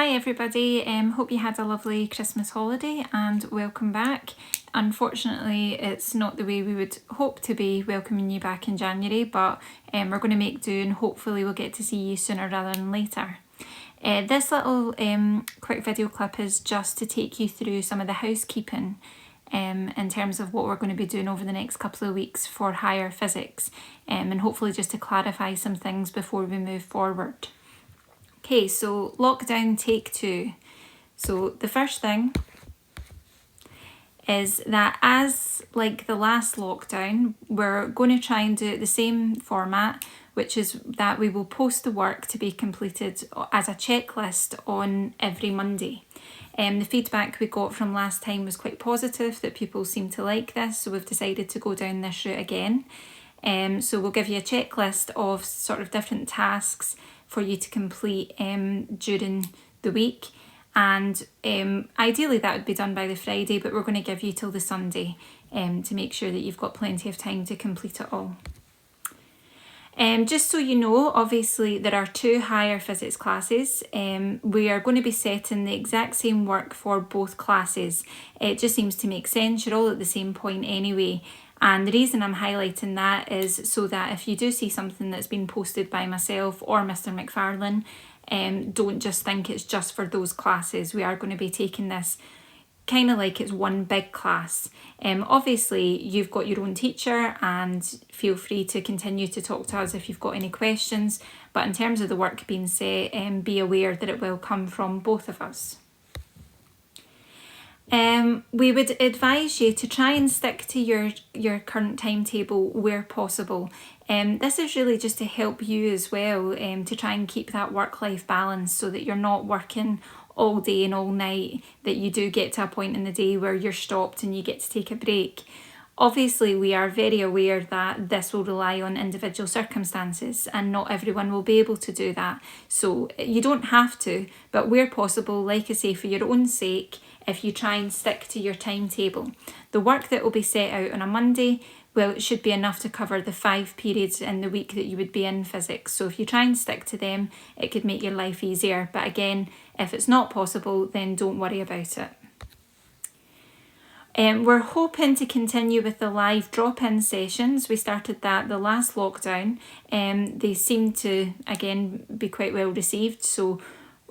Hi everybody, hope you had a lovely Christmas holiday and welcome back. Unfortunately, it's not the way we would hope to be welcoming you back in January, but we're going to make do and hopefully we'll get to see you sooner rather than later. This little quick video clip is just to take you through some of the housekeeping in terms of what we're going to be doing over the next couple of weeks for higher physics, and hopefully just to clarify some things before we move forward. Okay, so lockdown take 2. So the first thing is that as like the last lockdown, we're going to try and do it the same format, which is that we will post the work to be completed as a checklist on every Monday. The feedback we got from last time was quite positive, that people seem to like this, so we've decided to go down this route again. So we'll give you a checklist of sort of different tasks for you to complete during the week, and ideally that would be done by the Friday, but we're going to give you till the Sunday to make sure that you've got plenty of time to complete it all. Just so you know, obviously there are 2 higher physics classes. We are going to be setting the exact same work for both classes. It just seems to make sense, you're all at the same point anyway. And the reason I'm highlighting that is so that if you do see something that's been posted by myself or Mr. McFarlane, don't just think it's just for those classes. We are going to be taking this kind of like it's one big class. Obviously you've got your own teacher and feel free to continue to talk to us if you've got any questions, but in terms of the work being set, be aware that it will come from both of us. We would advise you to try and stick to your current timetable where possible. This is really just to help you as well, to try and keep that work-life balance so that you're not working all day and all night, that you do get to a point in the day where you're stopped and you get to take a break. Obviously, we are very aware that this will rely on individual circumstances and not everyone will be able to do that. So you don't have to, but where possible, like I say, for your own sake, if you try and stick to your timetable. The work that will be set out on a Monday, well, it should be enough to cover the 5 periods in the week that you would be in physics. So if you try and stick to them, it could make your life easier. But again, if it's not possible, then don't worry about it. We're hoping to continue with the live drop-in sessions. We started that the last lockdown. They seem to, again, be quite well received. So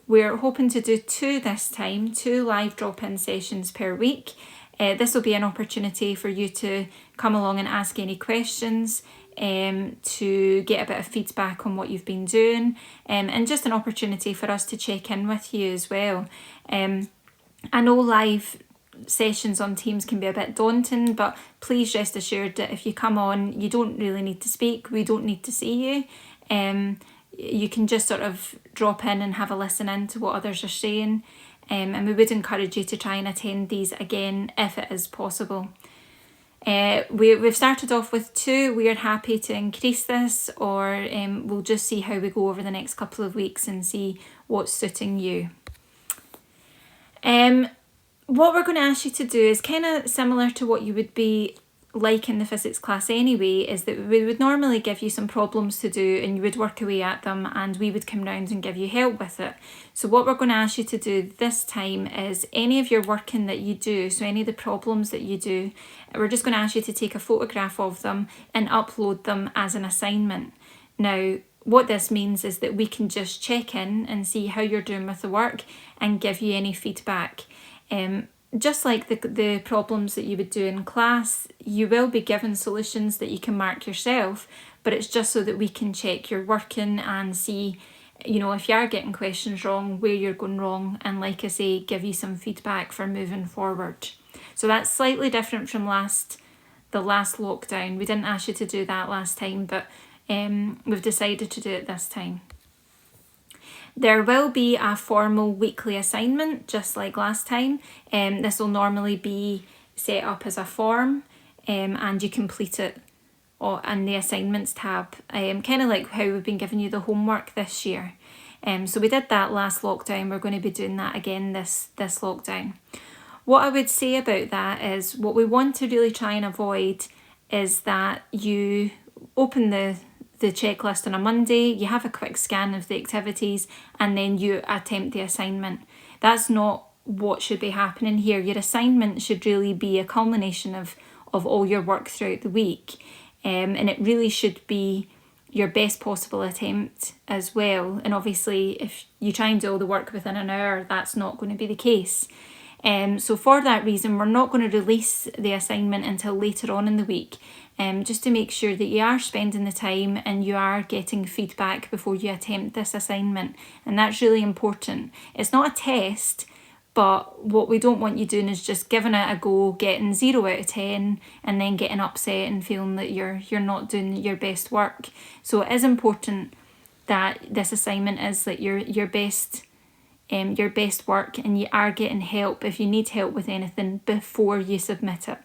we're hoping to do 2 this time, 2 live drop-in sessions per week. This will be an opportunity for you to come along and ask any questions, to get a bit of feedback on what you've been doing, and just an opportunity for us to check in with you as well. I know live sessions on Teams can be a bit daunting, but please rest assured that if you come on, you don't really need to speak, we don't need to see you. You can just sort of drop in and have a listen in to what others are saying, and we would encourage you to try and attend these again if it is possible. We've started off with 2. We are happy to increase this, or we'll just see how we go over the next couple of weeks and see what's suiting you. What we're going to ask you to do is kind of similar to what you would be like in the physics class anyway, is that we would normally give you some problems to do and you would work away at them and we would come round and give you help with it. So what we're going to ask you to do this time is any of your working that you do, so any of the problems that you do, we're just going to ask you to take a photograph of them and upload them as an assignment. Now, what this means is that we can just check in and see how you're doing with the work and give you any feedback. Just like the problems that you would do in class, you will be given solutions that you can mark yourself, but it's just so that we can check your working and see, you know, if you are getting questions wrong, where you're going wrong, and like I say, give you some feedback for moving forward. So that's slightly different from the last lockdown. We didn't ask you to do that last time, but we've decided to do it this time. There will be a formal weekly assignment, just like last time. This will normally be set up as a form, and you complete it in the assignments tab, kind of like how we've been giving you the homework this year. So we did that last lockdown, we're going to be doing that again this lockdown. What I would say about that is what we want to really try and avoid is that you open the the checklist on a Monday, you have a quick scan of the activities, and then you attempt the assignment. That's not what should be happening here. Your assignment should really be a culmination of all your work throughout the week, and it really should be your best possible attempt as well. And obviously if you try and do all the work within an hour, that's not going to be the case. So for that reason, we're not going to release the assignment until later on in the week, just to make sure that you are spending the time and you are getting feedback before you attempt this assignment. And that's really important. It's not a test, but what we don't want you doing is just giving it a go, getting 0 out of 10, and then getting upset and feeling that you're not doing your best work. So it is important that this assignment is like your best work, and you are getting help if you need help with anything before you submit it.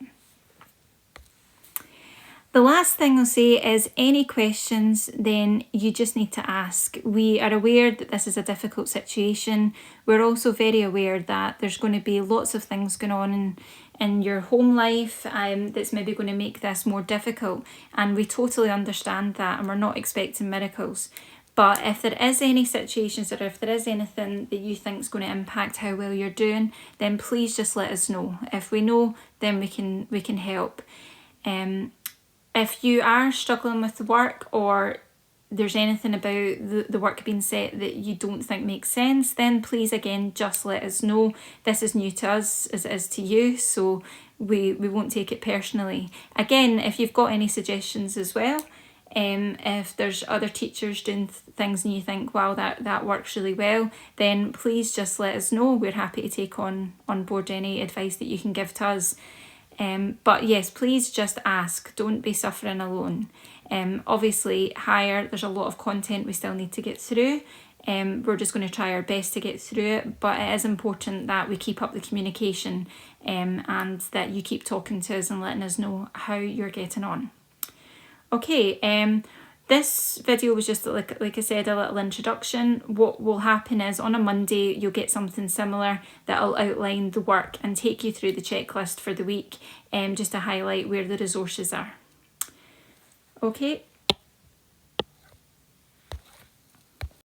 The last thing I'll say is any questions, then you just need to ask. We are aware that this is a difficult situation. We're also very aware that there's going to be lots of things going on in your home life that's maybe going to make this more difficult. And we totally understand that, and we're not expecting miracles. But if there is any situations, or if there is anything that you think is going to impact how well you're doing, then please just let us know. If we know, then we can help. If you are struggling with the work, or there's anything about the work being set that you don't think makes sense, then please again just let us know. This is new to us as it is to you, so we won't take it personally. Again, if you've got any suggestions as well, if there's other teachers doing things and you think, wow, that works really well, then please just let us know. We're happy to take on board any advice that you can give to us. But yes, please just ask. Don't be suffering alone. Obviously, there's a lot of content we still need to get through. We're just going to try our best to get through it, but it is important that we keep up the communication, and that you keep talking to us and letting us know how you're getting on. Okay, this video was just, like I said, a little introduction. What will happen is on a Monday you'll get something similar that'll outline the work and take you through the checklist for the week, just to highlight where the resources are. Okay,